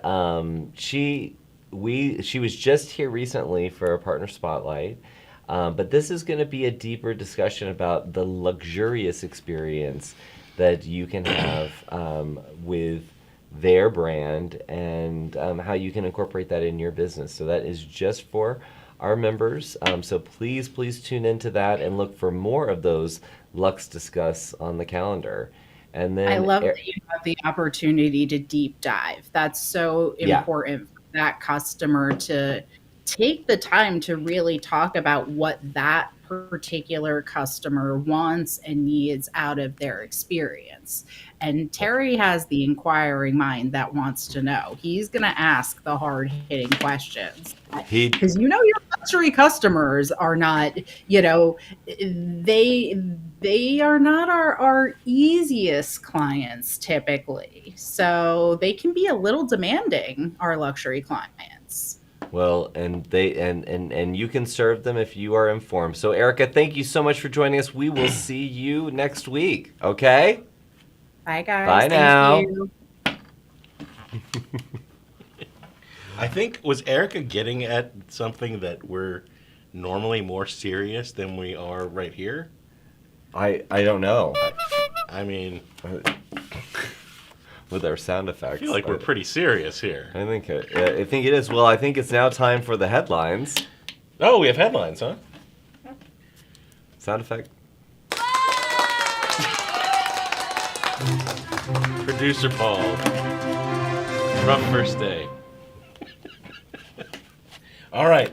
she was just here recently for a partner spotlight. But this is going to be a deeper discussion about the luxurious experience that you can have with their brand and how you can incorporate that in your business. So that is just for our members. So please tune into that and look for more of those Lux Discuss on the calendar. And I then love that you have the opportunity to deep dive. That's so yeah, important for that customer to take the time to really talk about what that particular customer wants and needs out of their experience. And Terry has the inquiring mind that wants to know. He's going to ask the hard hitting questions he because your luxury customers are not, you know, they are not our easiest clients typically. So they can be a little demanding, our luxury clients. well, and they and you can serve them if you are informed. So Erica, thank you so much for joining us. We will see you next week. Okay. Bye guys. Bye Thank now. you. I think, was Erica getting at something that we're normally more serious than we are right here? I don't know. I mean, With our sound I effects. feel like we're pretty serious here. I think it is. Well, I think it's now time for the headlines. Oh, we have headlines, huh? Sound effect. Producer Paul. Rough first day. All right.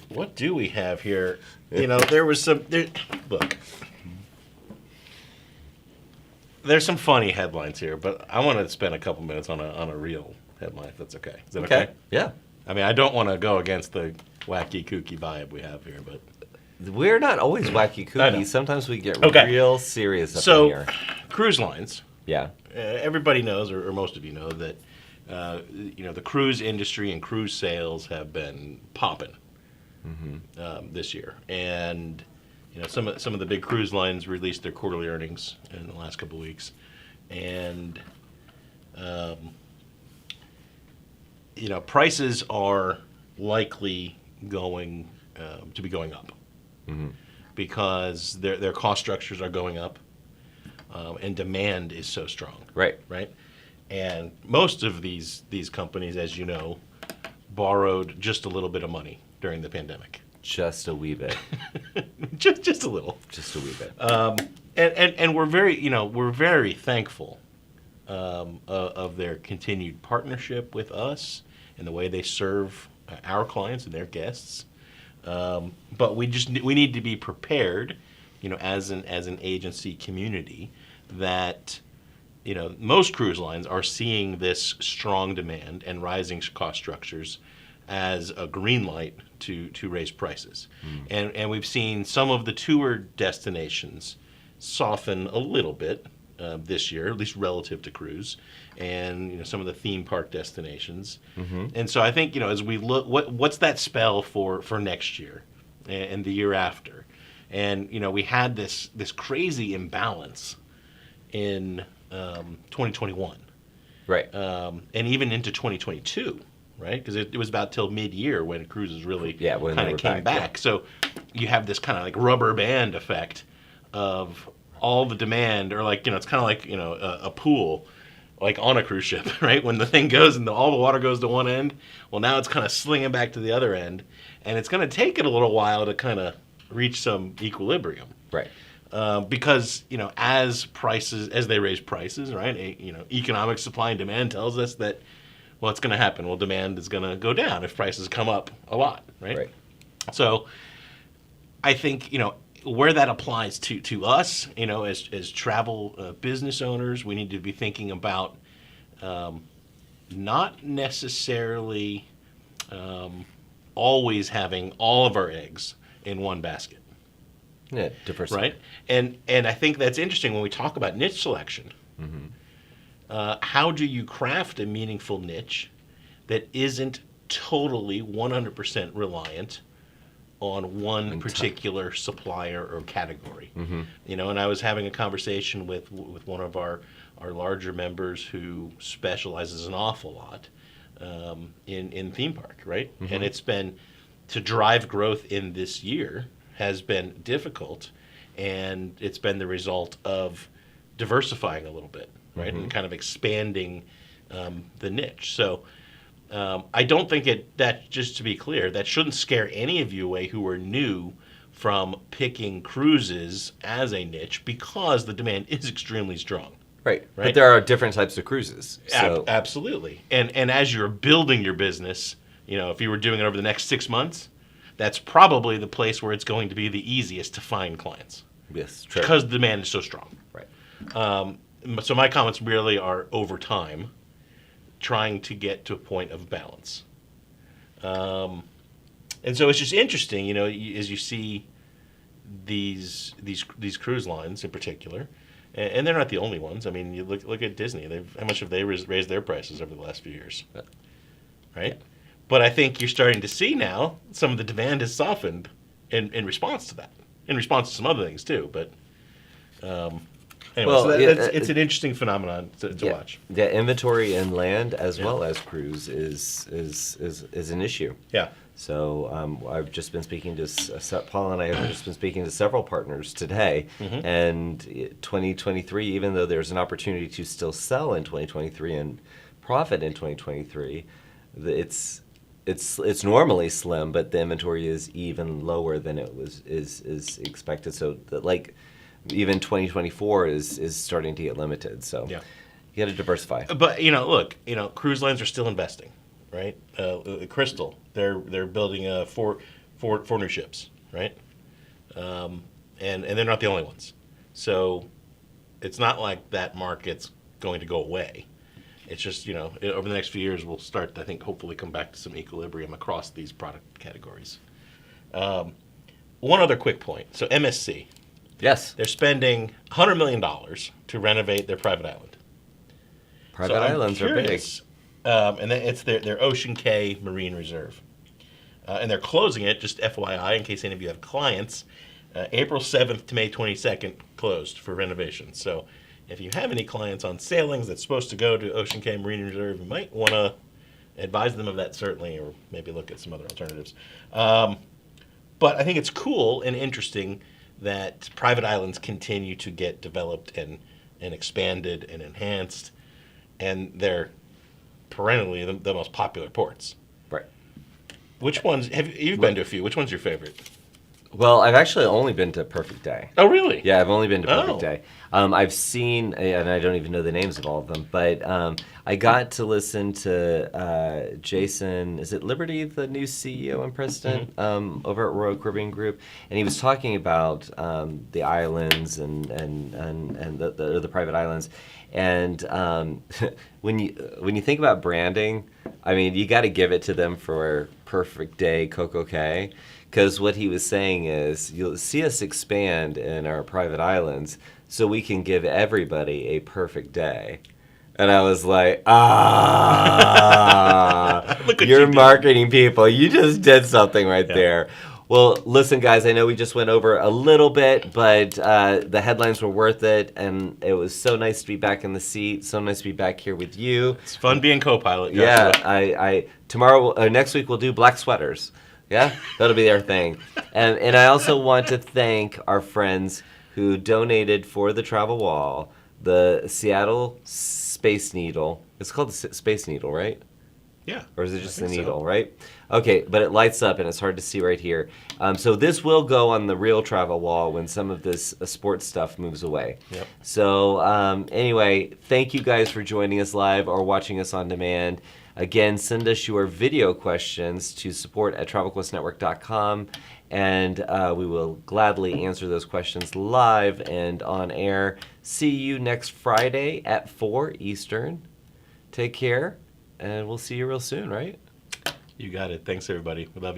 What do we have here? There was some. Look. There's some funny headlines here, but I want to spend a couple minutes on a real headline, if that's okay. Is that okay? Yeah. I mean, I don't want to go against the wacky, kooky vibe we have here, but... We're not always wacky I know. kooky. Sometimes we get Okay. real serious up in So, here. cruise lines. Yeah. Everybody knows, or most of you know, that the cruise industry and cruise sales have been popping this year, and some of the big cruise lines released their quarterly earnings in the last couple of weeks, and prices are likely going to be going up because their cost structures are going up, and demand is so strong. Right. Right? And most of these companies, as you know, borrowed just a little bit of money during the pandemic. Just a wee bit. just a little. Just a wee bit. And we're very thankful of their continued partnership with us and the way they serve our clients and their guests. But we need to be prepared, as an agency community, that most cruise lines are seeing this strong demand and rising cost structures as a green light to raise prices. And we've seen some of the tour destinations soften a little bit this year, at least relative to cruise, and some of the theme park destinations. And so I think as we look, what's that spell for next year and the year after? And we had this crazy imbalance in 2021, Right. and even into 2022. Right, because it was about till mid-year when cruises really when kind they of were came back. So you have this kind of like rubber band effect of all the demand, or it's kind of like a pool, like on a cruise ship, right? When the thing goes and all the water goes to one end, well now it's kind of slinging back to the other end, and it's going to take it a little while to kind of reach some equilibrium. Right. Because as they raise prices, right? Economic supply and demand tells us that. What's going to happen? Well, demand is going to go down if prices come up a lot, right? Right. So I think, where that applies to us, as travel business owners, we need to be thinking about not necessarily always having all of our eggs in one basket. Yeah, diversity. Right? And I think that's interesting when we talk about niche selection. How do you craft a meaningful niche that isn't totally 100% reliant on one particular supplier or category? And I was having a conversation with one of our larger members who specializes an awful lot in theme park, right? And it's been, to drive growth in this year has been difficult, and it's been the result of diversifying a little bit, right? And kind of expanding the niche. So I don't think that, just to be clear, that shouldn't scare any of you away who are new from picking cruises as a niche because the demand is extremely strong. Right. Right. But there are different types of cruises. So Absolutely. And as you're building your business, if you were doing it over the next 6 months, that's probably the place where it's going to be the easiest to find clients yes, true. because the demand is so strong. Right. So my comments really are over time, trying to get to a point of balance. And so it's just interesting, as you see these cruise lines in particular, and they're not the only ones. I mean, you look at Disney. How much have they raised their prices over the last few years? Right? But I think you're starting to see now some of the demand has softened in response to that, in response to some other things too. But anyway, Well, so yeah, it's an interesting phenomenon to watch. Yeah, inventory in land as well as cruise is an issue. Yeah. So I've just been speaking to Paul and I have just been speaking to several partners today, and 2023, even though there's an opportunity to still sell in 2023 and profit in 2023, it's normally slim, but the inventory is even lower than it is expected. So even 2024 is starting to get limited. So Yeah. you got to diversify. But look, cruise lines are still investing, right? Crystal, they're building four new ships, right? And they're not the only ones. So it's not like that market's going to go away. It's just over the next few years we'll start, I think, hopefully come back to some equilibrium across these product categories. One other quick point. So MSC, Yes, they're spending $100 million to renovate their private island. private islands are big. And it's their Ocean Cay Marine Reserve. And they're closing it, just FYI, in case any of you have clients, April 7th to May 22nd closed for renovation. So if you have any clients on sailings that's supposed to go to Ocean Cay Marine Reserve, you might want to advise them of that, certainly, or maybe look at some other alternatives. But I think it's cool and interesting that private islands continue to get developed and expanded and enhanced, and they're perennially the most popular ports. Right. Which ones you've been to a few? Which one's your favorite? Well, I've actually only been to Perfect Day. Oh, really? Yeah, I've only been to Perfect Oh. Day. I've seen, and I don't even know the names of all of them, but I got to listen to Jason, is it Liberty, the new CEO and president over at Royal Caribbean Group, and he was talking about the islands and the private islands. And when you think about branding, I mean, you got to give it to them for Perfect Day Coco Cay. Because what he was saying is, you'll see us expand in our private islands so we can give everybody a perfect day. And I was like, Look what you're you did. marketing people. You just did something right there. Well, listen, guys, I know we just went over a little bit, but the headlines were worth it, and it was so nice to be back in the seat, so nice to be back here with you. It's fun being co-pilot. Yeah, Joshua. next week we'll do black sweaters. Yeah, that'll be their thing. And I also want to thank our friends who donated for the travel wall, the Seattle Space Needle. It's called the Space Needle, right? Yeah. Or is it just the think needle, so. right? Okay, but it lights up and it's hard to see right here. So this will go on the real travel wall when some of this sports stuff moves away. Yep. So anyway, thank you guys for joining us live or watching us on demand. Again, send us your video questions to support@travelquestnetwork.com, and we will gladly answer those questions live and on air. See you next Friday at 4 Eastern. Take care, and we'll see you real soon, right? You got it. Thanks, everybody. We love you.